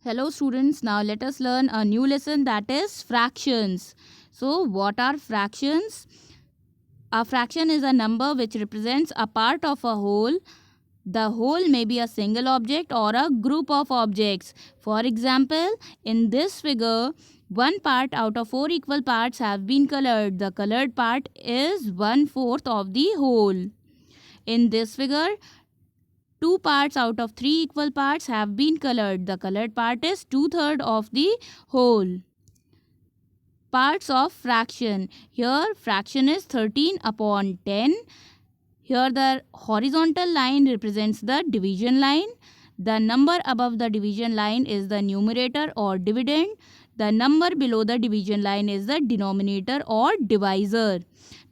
Hello students, now let us learn a new lesson, that is fractions. So what are fractions? A fraction is a number which represents a part of a whole. The whole may be a single object or a group of objects. For example, in this figure, one part out of four equal parts have been colored. The colored part is 1/4 of the whole. In this figure, two parts out of three equal parts have been colored. The colored part is 2/3 of the whole. Parts of fraction. Here fraction is 13 upon 10. Here the horizontal line represents the division line. The number above the division line is the numerator or dividend. The number below the division line is the denominator or divisor.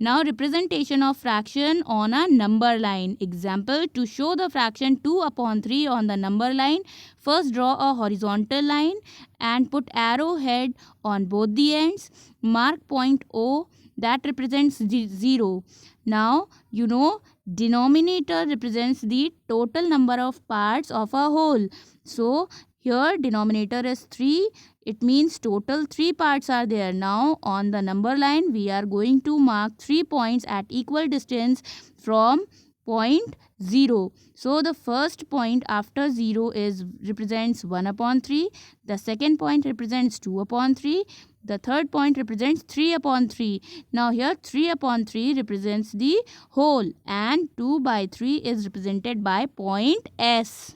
Now representation of fraction on a number line. Example, to show the fraction 2 upon 3 on the number line, first draw a horizontal line and put arrowhead on both the ends. Mark point O that represents 0. Now you know denominator represents the total number of parts of a whole. So here denominator is 3. It means total 3 parts are there. Now on the number line we are going to mark 3 points at equal distance from point 0. So the first point after 0 is represents 1 upon 3. The second point represents 2 upon 3. The third point represents 3 upon 3. Now here 3 upon 3 represents the whole and 2 by 3 is represented by point S.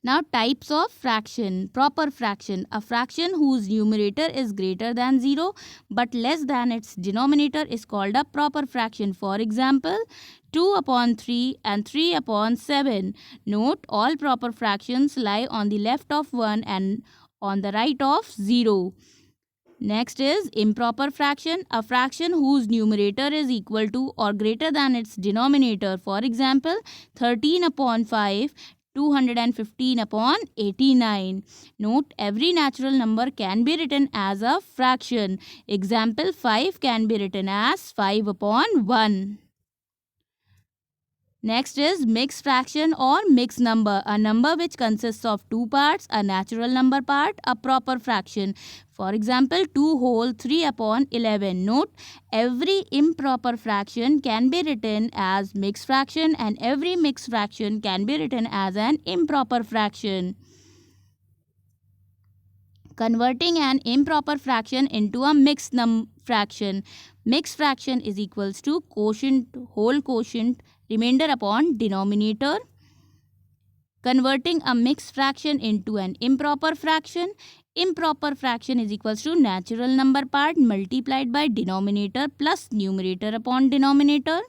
Now types of fraction. Proper fraction. A fraction whose numerator is greater than 0 but less than its denominator is called a proper fraction. For example, 2 upon 3 and 3 upon 7. Note all proper fractions lie on the left of 1 and on the right of 0. Next is improper fraction, a fraction whose numerator is equal to or greater than its denominator. For example, 13 upon 5, 215 upon 89. Note every natural number can be written as a fraction. Example, 5 can be written as 5 upon 1. Next is mixed fraction or mixed number, a number which consists of two parts, a natural number part, a proper fraction. For example, 2 whole 3 upon 11. Note, every improper fraction can be written as mixed fraction and every mixed fraction can be written as an improper fraction. Converting an improper fraction into a mixed fraction. Mixed fraction is equals to quotient, whole quotient, remainder upon denominator. Converting a mixed fraction into an improper fraction. Improper fraction is equals to natural number part multiplied by denominator plus numerator upon denominator.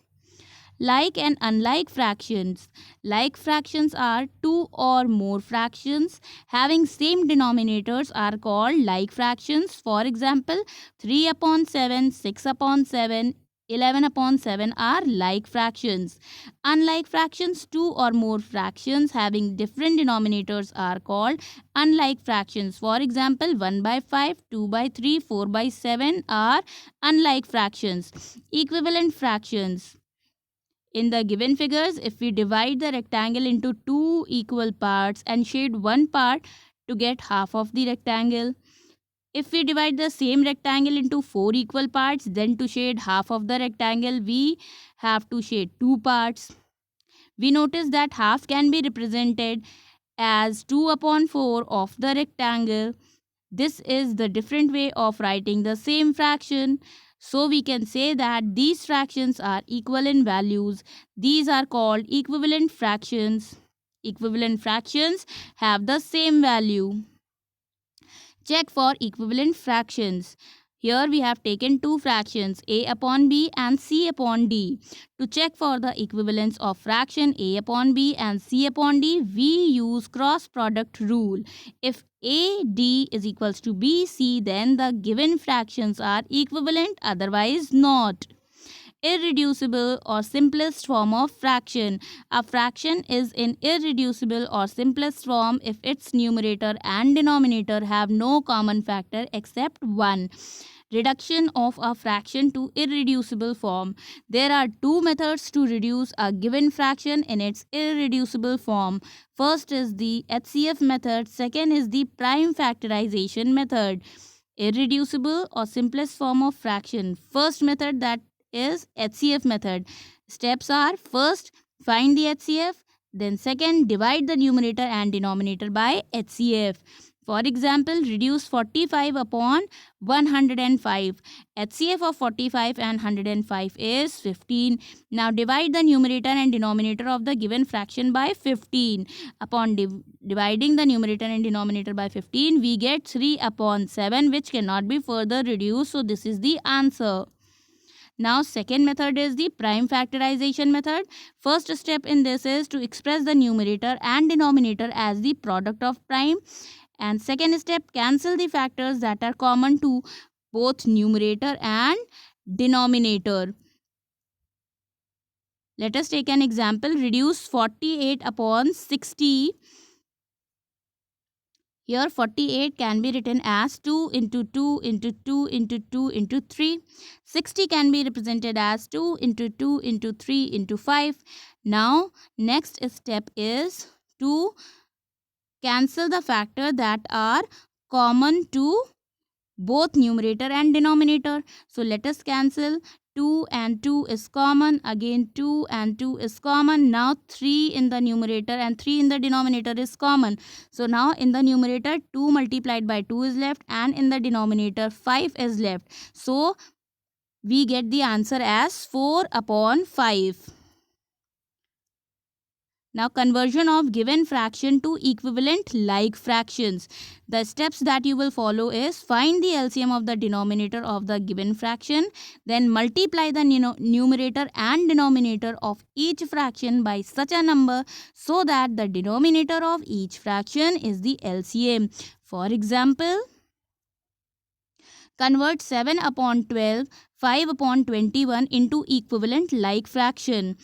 Like and unlike fractions. Like fractions are two or more fractions having same denominators are called like fractions. For example, 3 upon 7, 6 upon 7, 11 upon 7 are like fractions. Unlike fractions, two or more fractions having different denominators are called unlike fractions. For example, 1 by 5, 2 by 3, 4 by 7 are unlike fractions. Equivalent fractions. In the given figures, if we divide the rectangle into two equal parts and shade one part to get half of the rectangle. If we divide the same rectangle into four equal parts, then to shade half of the rectangle, we have to shade two parts. We notice that half can be represented as 2 upon 4 of the rectangle. This is the different way of writing the same fraction. So we can say that these fractions are equal in values. These are called equivalent fractions. Equivalent fractions have the same value. Check for equivalent fractions. Here we have taken two fractions, a upon b and c upon d. To check for the equivalence of fraction a upon b and c upon d, we use cross product rule. If AD is equals to BC, then the given fractions are equivalent, otherwise not. Irreducible or simplest form of fraction. A fraction is in irreducible or simplest form if its numerator and denominator have no common factor except 1. Reduction of a fraction to irreducible form. There are two methods to reduce a given fraction in its irreducible form. First is the HCF method, second is the prime factorization method. Irreducible or simplest form of fraction. First method, that is HCF method. Steps are: first, find the HCF, then second, divide the numerator and denominator by HCF. For example, reduce 45 upon 105. HCF of 45 and 105 is 15. Now divide the numerator and denominator of the given fraction by 15. Upon dividing the numerator and denominator by 15, we get 3 upon 7, which cannot be further reduced. So this is the answer. Now second method is the prime factorization method. First step in this is to express the numerator and denominator as the product of prime. And second step, cancel the factors that are common to both numerator and denominator. Let us take an example. Reduce 48 upon 60. Here 48 can be written as 2 into 2 into 2 into 2 into 3. 60 can be represented as 2 into 2 into 3 into 5. Now next step is to cancel the factor that are common to both numerator and denominator. So let us cancel. 2 and 2 is common. Again 2 and 2 is common. Now 3 in the numerator and 3 in the denominator is common. So now in the numerator 2 multiplied by 2 is left, and in the denominator 5 is left. So we get the answer as 4 upon 5. Now conversion of given fraction to equivalent like fractions. The steps that you will follow is: find the LCM of the denominator of the given fraction, then multiply the numerator and denominator of each fraction by such a number so that the denominator of each fraction is the LCM. For example, convert 7 upon 12, 5 upon 21 into equivalent like fraction.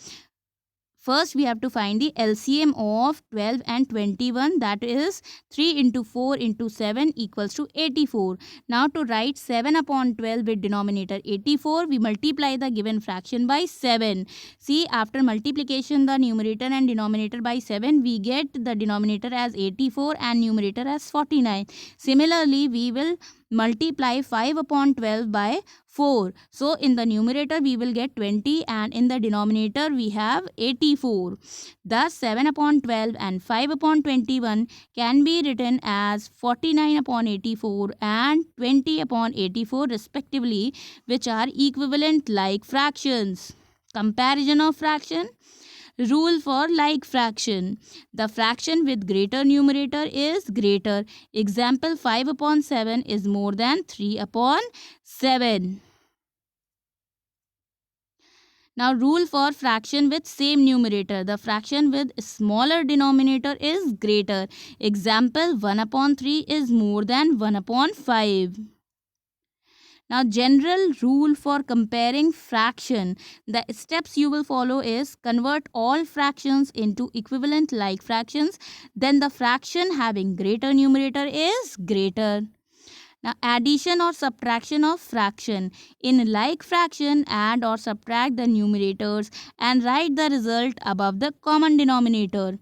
First, we have to find the LCM of 12 and 21, that is 3 into 4 into 7 equals to 84. Now to write 7 upon 12 with denominator 84, we multiply the given fraction by 7. See, after multiplication the numerator and denominator by 7, we get the denominator as 84 and numerator as 49. Similarly, we will multiply 5 upon 12 by 4. So in the numerator we will get 20 and in the denominator we have 84. Thus 7 upon 12 and 5 upon 21 can be written as 49 upon 84 and 20 upon 84 respectively, which are equivalent like fractions. Comparison of fraction. Rule for like fraction. The fraction with greater numerator is greater. Example, 5 upon 7 is more than 3 upon 7. Now rule for fraction with same numerator. The fraction with smaller denominator is greater. Example, 1 upon 3 is more than 1 upon 5. Now general rule for comparing fraction. The steps you will follow is: convert all fractions into equivalent like fractions. Then the fraction having greater numerator is greater. Now addition or subtraction of fraction. In like fraction, add or subtract the numerators and write the result above the common denominator.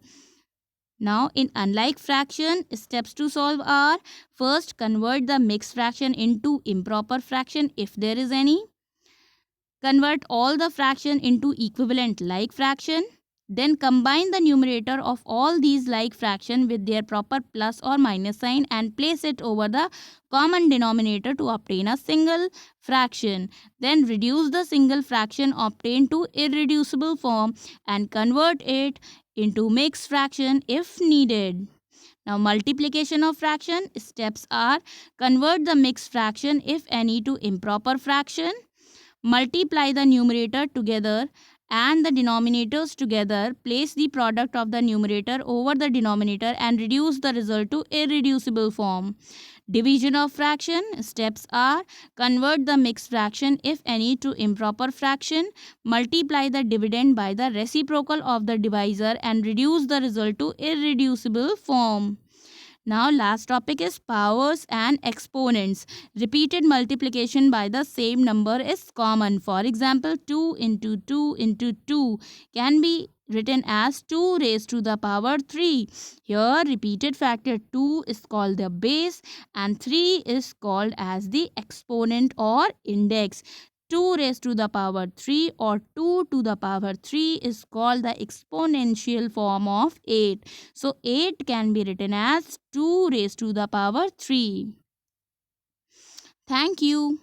Now in unlike fraction, steps to solve are: first, convert the mixed fraction into improper fraction if there is any. Convert all the fraction into equivalent like fraction. Then combine the numerator of all these like fraction with their proper plus or minus sign and place it over the common denominator to obtain a single fraction. Then reduce the single fraction obtained to irreducible form and convert it into mixed fraction if needed. Now multiplication of fraction. Steps are: convert the mixed fraction if any to improper fraction. Multiply the numerator together and the denominators together. Place the product of the numerator over the denominator and reduce the result to irreducible form. Division of fraction. Steps are: convert the mixed fraction if any to improper fraction. Multiply the dividend by the reciprocal of the divisor and reduce the result to irreducible form. Now last topic is powers and exponents. Repeated multiplication by the same number is common. For example, 2 into 2 into 2 can be written as 2 raised to the power 3. Here repeated factor 2 is called the base and 3 is called as the exponent or index. 2 raised to the power 3 or 2 to the power 3 is called the exponential form of 8. So 8 can be written as 2 raised to the power 3. Thank you.